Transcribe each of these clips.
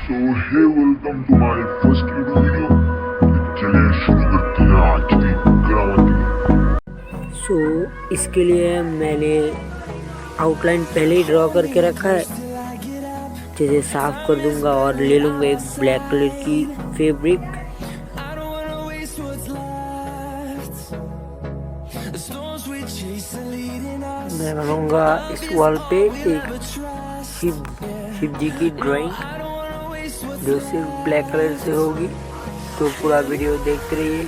So hey welcome to my first YouTube video. चलिए शुरू करते हैं आज की ग्रामर। सो इसके लिए मैंने आउटलाइन पहले ही ड्रॉ करके रखा है, जिसे साफ कर दूंगा और ले लूंगा एक ब्लैक कलर की फैब्रिक। मैं बनाऊंगा इस वॉल पे एक शिव जी की ड्राइंग, जो सिर्फ ब्लैक कलर से होगी। तो पूरा वीडियो देखते रहिए।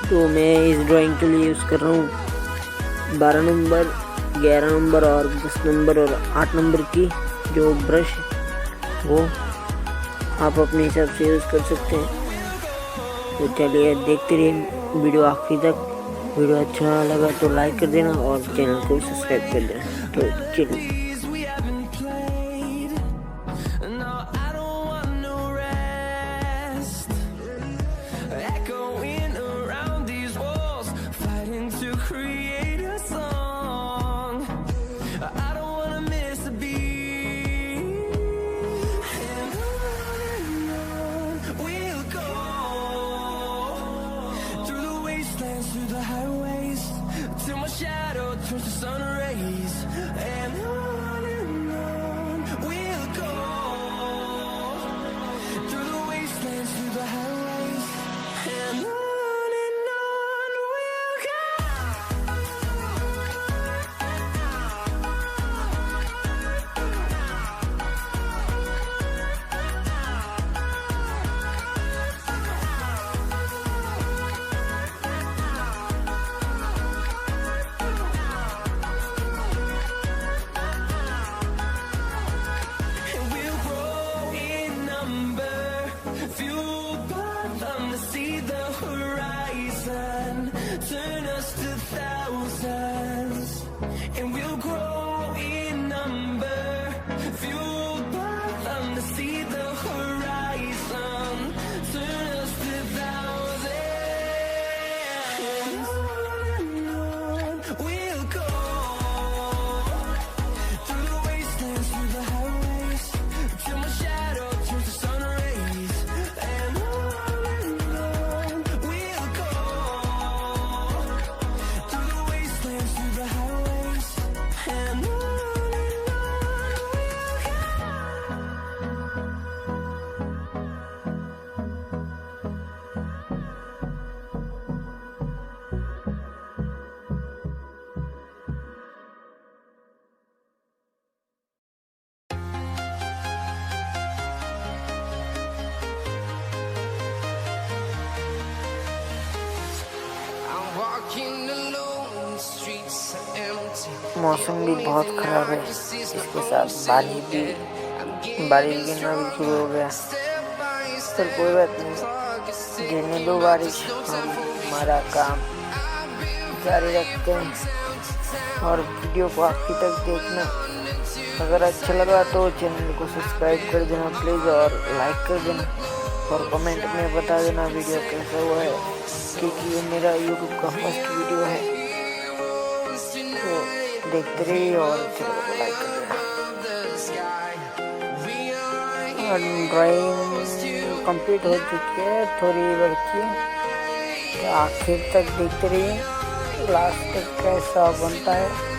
तो मैं इस ड्राइंग के लिए यूज़ कर रहा हूँ 12 नंबर, 11 नंबर और 10 नंबर और 8 नंबर की जो ब्रश, वो आप अपने हिसाब से यूज़ कर सकते हैं। तो चलिए देखते रहिए वीडियो आखिरी तक। वीडियो अच्छा लगा तो लाइक कर देना और चैनल को सब्सक्राइब कर देना। तो चलिए। Till my shadow turns to sun rays, and on we'll go through the wastelands, through the highways, and on we'll go. Turn us to thousands, and we'll grow in number, fueled by them to see the horizon. Turn us to thousands, and on we'll go through the wastelands, through the highways, till my shadow turns to sun rays, and on we'll go. मौसम भी बहुत ख़राब है, इसके साथ बारिश गिरना भी शुरू हो गया। चल कोई बात नहीं, गिरने दो बारिश, हम हमारा काम जारी रखते हैं। और वीडियो को आखिर तक देखना। अगर अच्छा लगा तो चैनल को सब्सक्राइब कर देना प्लीज़, और लाइक कर देना, और कमेंट में बता देना वीडियो कैसा हुआ है, क्योंकि ये मेरा YouTube का फर्स्ट वीडियो है। तो देखते रहिए और चैनल को लाइक कर देना। और ड्राइंग कंप्लीट हो चुकी है, थोड़ी बची है, तो आखिर तक देखते रहिए लास्ट तक कैसा बनता है।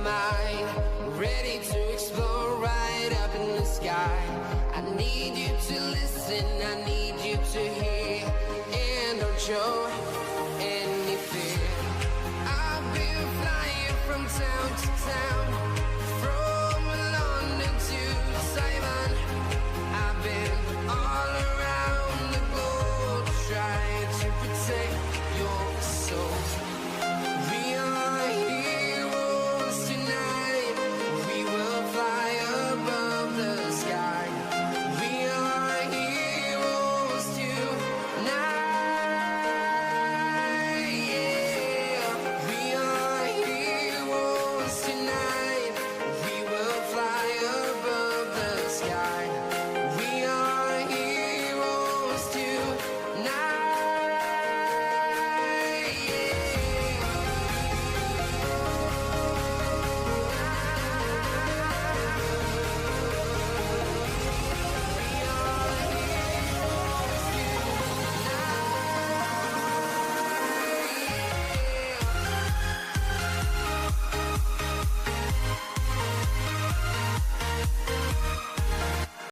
My to listen, I need you to hear, and don't show any fear. I've been flying from town to town,